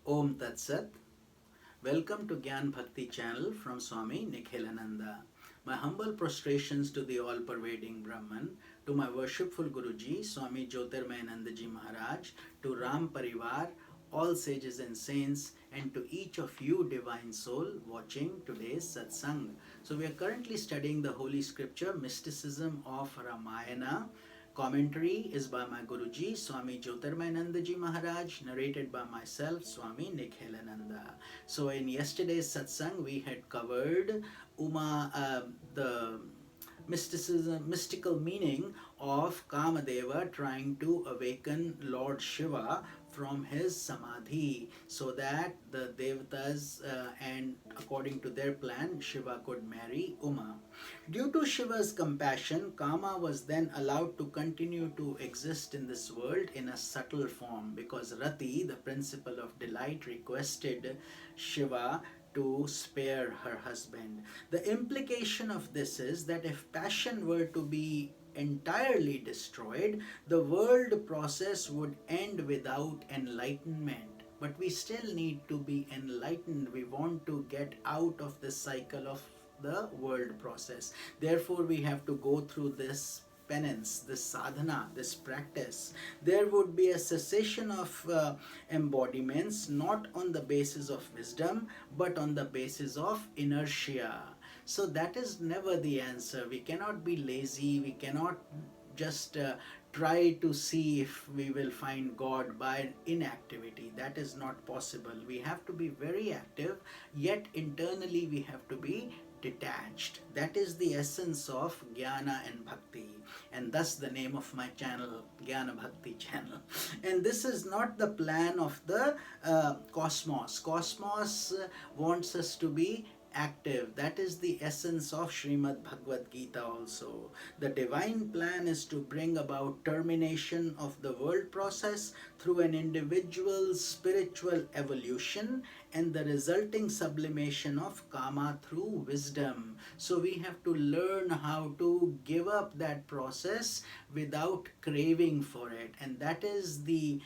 Om Tat Sat. Welcome to Gyan Bhakti channel from Swami Nikhilananda. My humble prostrations to the all-pervading Brahman, to my worshipful Guruji, Swami Jyotirmayanandaji Maharaj, to Ram Parivar, all sages and saints, and to each of you divine soul watching today's Satsang. So we are currently studying the holy scripture, Mysticism of Ramayana. Commentary is by my Guruji, Swami Jyotirmayanandaji Maharaj, narrated by myself, Swami Nikhilananda. So in yesterday's satsang, we had covered the mystical meaning of Kamadeva trying to awaken Lord Shiva from his samadhi so that the devatas and according to their plan Shiva could marry Uma. Due to Shiva's compassion, Kama was then allowed to continue to exist in this world in a subtle form because Rati, the principle of delight, requested Shiva to spare her husband. The implication of this is that if passion were to be entirely destroyed, the world process would end without enlightenment. But we still need to be enlightened. We want to get out of this cycle of the world process. Therefore, we have to go through this penance, this sadhana, this practice. There would be a cessation of embodiments, not on the basis of wisdom, but on the basis of inertia. So that is never the answer. We cannot be lazy. We cannot just try to see if we will find God by inactivity. That is not possible. We have to be very active, yet internally we have to be detached. That is the essence of Jnana and Bhakti, and thus the name of my channel, Jnana Bhakti channel. And this is not the plan of the cosmos. Cosmos wants us to be active. That is the essence of Srimad Bhagavad Gita also. The divine plan is to bring about termination of the world process through an individual's spiritual evolution and the resulting sublimation of karma through wisdom. So we have to learn how to give up that process without craving for it, and that is the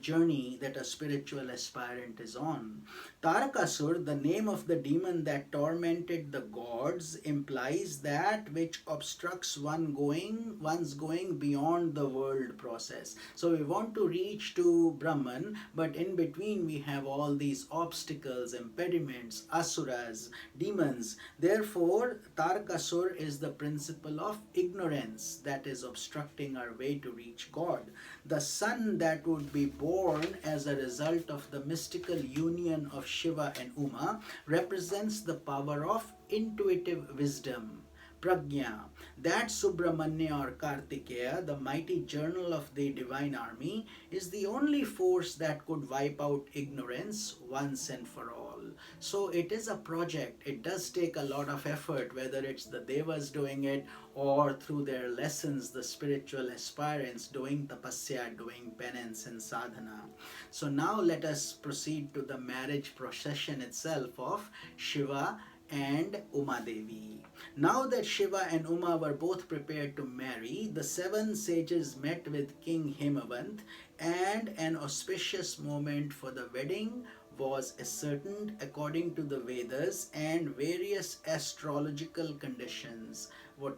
journey that a spiritual aspirant is on. Tarakasur, the name of the demon that tormented the gods, implies that which obstructs one's going beyond the world process. So we want to reach to Brahman, but in between we have all these obstacles, impediments, asuras, demons. Therefore, Tarakasur is the principle of ignorance that is obstructing our way to reach God. The son that would be born as a result of the mystical union of Shiva and Uma represents the power of intuitive wisdom, prajna. That Subramanya or Kartikeya, the mighty journal of the divine army, is the only force that could wipe out ignorance once and for all. So it is a project. It does take a lot of effort, whether it's the devas doing it or through their lessons, the spiritual aspirants doing tapasya, doing penance and sadhana. So now let us proceed to the marriage procession itself of Shiva and Uma Devi. Now that Shiva and Uma were both prepared to marry, the seven sages met with King Himavant, and an auspicious moment for the wedding was ascertained according to the Vedas and various astrological conditions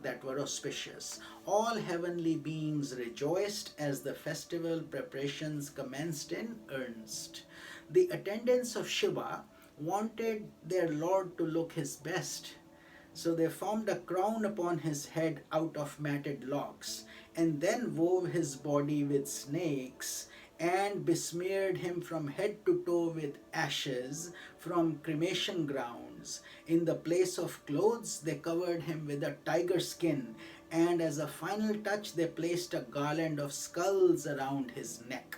that were auspicious. All heavenly beings rejoiced as the festival preparations commenced in earnest. The attendants of Shiva wanted their lord to look his best, so they formed a crown upon his head out of matted locks, and then wove his body with snakes, and besmeared him from head to toe with ashes from cremation grounds. In the place of clothes, they covered him with a tiger skin, and as a final touch, they placed a garland of skulls around his neck.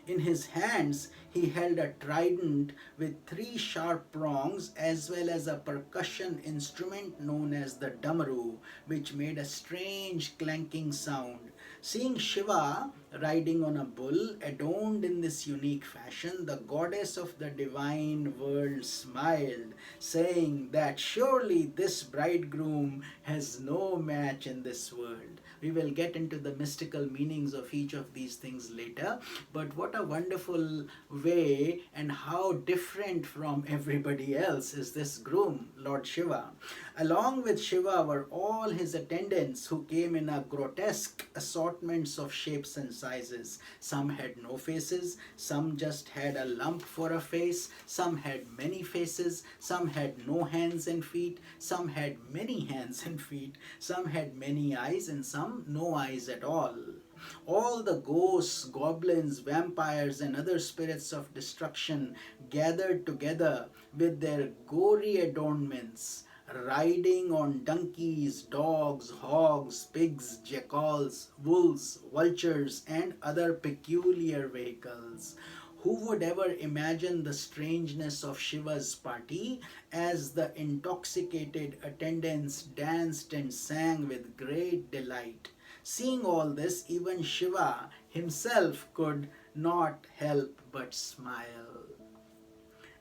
In his hands, he held a trident with 3 sharp prongs, as well as a percussion instrument known as the damaru, which made a strange clanking sound. Seeing Shiva riding on a bull adorned in this unique fashion, the goddess of the divine world smiled, saying that surely this bridegroom has no match in this world. We will get into the mystical meanings of each of these things later. But what a wonderful way, and how different from everybody else is this groom, Lord Shiva. Along with Shiva were all his attendants, who came in a grotesque assortments of shapes and sizes. Some had no faces, some just had a lump for a face, some had many faces, some had no hands and feet, some had many hands and feet, some had many eyes, and some no eyes at all. All the ghosts, goblins, vampires, and other spirits of destruction gathered together with their gory adornments, riding on donkeys, dogs, hogs, pigs, jackals, wolves, vultures, and other peculiar vehicles. Who would ever imagine the strangeness of Shiva's party as the intoxicated attendants danced and sang with great delight? Seeing all this, even Shiva himself could not help but smile.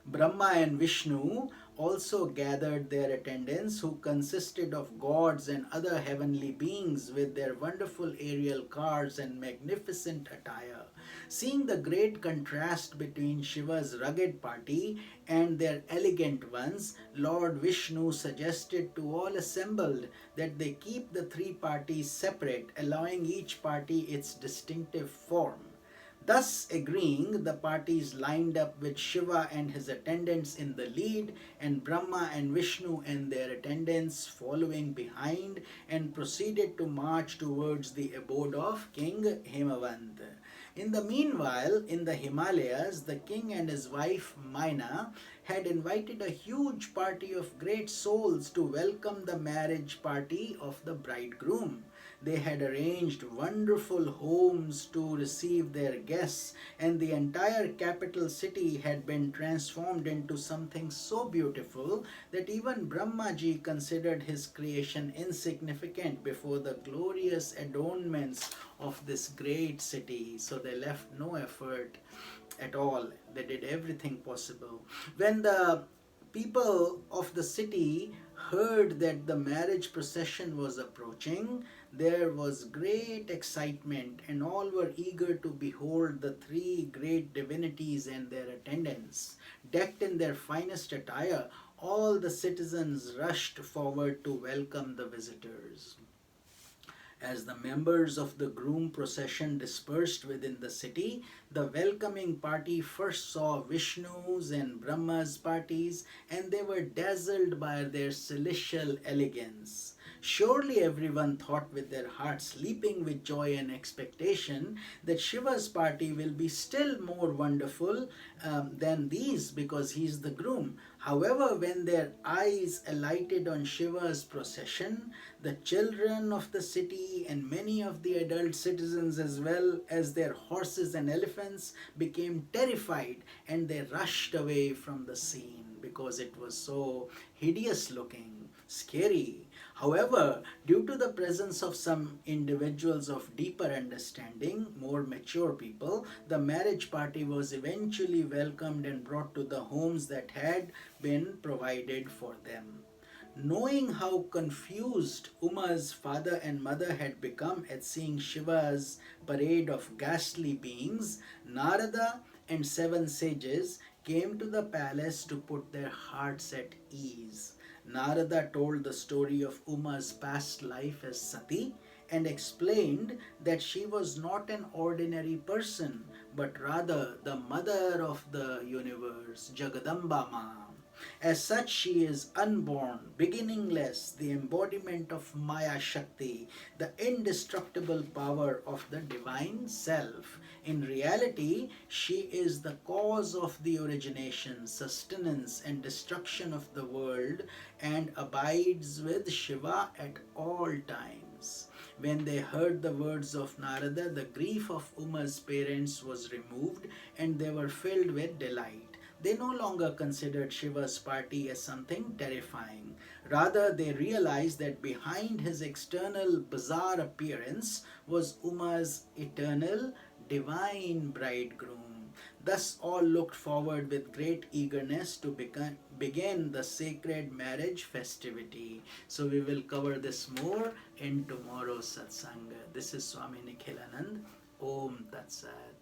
Brahma and Vishnu also gathered their attendants, who consisted of gods and other heavenly beings with their wonderful aerial cars and magnificent attire. Seeing the great contrast between Shiva's rugged party and their elegant ones, Lord Vishnu suggested to all assembled that they keep the three parties separate, allowing each party its distinctive form. Thus agreeing, the parties lined up with Shiva and his attendants in the lead, and Brahma and Vishnu and their attendants following behind, and proceeded to march towards the abode of King Himavant. In the meanwhile, in the Himalayas, the king and his wife Maina had invited a huge party of great souls to welcome the marriage party of the bridegroom. They had arranged wonderful homes to receive their guests, and the entire capital city had been transformed into something so beautiful that even Brahmaji considered his creation insignificant before the glorious adornments of this great city. So they left no effort at all. They did everything possible. When the people of the city heard that the marriage procession was approaching, there was great excitement, and all were eager to behold the three great divinities and their attendants. Decked in their finest attire, all the citizens rushed forward to welcome the visitors. As the members of the groom procession dispersed within the city, the welcoming party first saw Vishnu's and Brahma's parties, and they were dazzled by their celestial elegance. Surely everyone thought with their hearts leaping with joy and expectation that Shiva's party will be still more wonderful than these, because he is the groom. However, when their eyes alighted on Shiva's procession, the children of the city and many of the adult citizens, as well as their horses and elephants, became terrified, and they rushed away from the scene because it was so hideous looking, scary. However, due to the presence of some individuals of deeper understanding, more mature people, the marriage party was eventually welcomed and brought to the homes that had been provided for them. Knowing how confused Uma's father and mother had become at seeing Shiva's parade of ghastly beings, Narada and 7 sages came to the palace to put their hearts at ease. Narada told the story of Uma's past life as Sati and explained that she was not an ordinary person, but rather the mother of the universe, Jagadamba Ma. As such, she is unborn, beginningless, the embodiment of Maya Shakti, the indestructible power of the divine self. In reality, she is the cause of the origination, sustenance, and destruction of the world, and abides with Shiva at all times. When they heard the words of Narada, the grief of Uma's parents was removed, and they were filled with delight. They no longer considered Shiva's party as something terrifying. Rather, they realized that behind his external bizarre appearance was Uma's eternal divine bridegroom. Thus all looked forward with great eagerness to begin the sacred marriage festivity. So we will cover this more in tomorrow's satsang. This is Swami Nikhilanand. Om Tat Sat.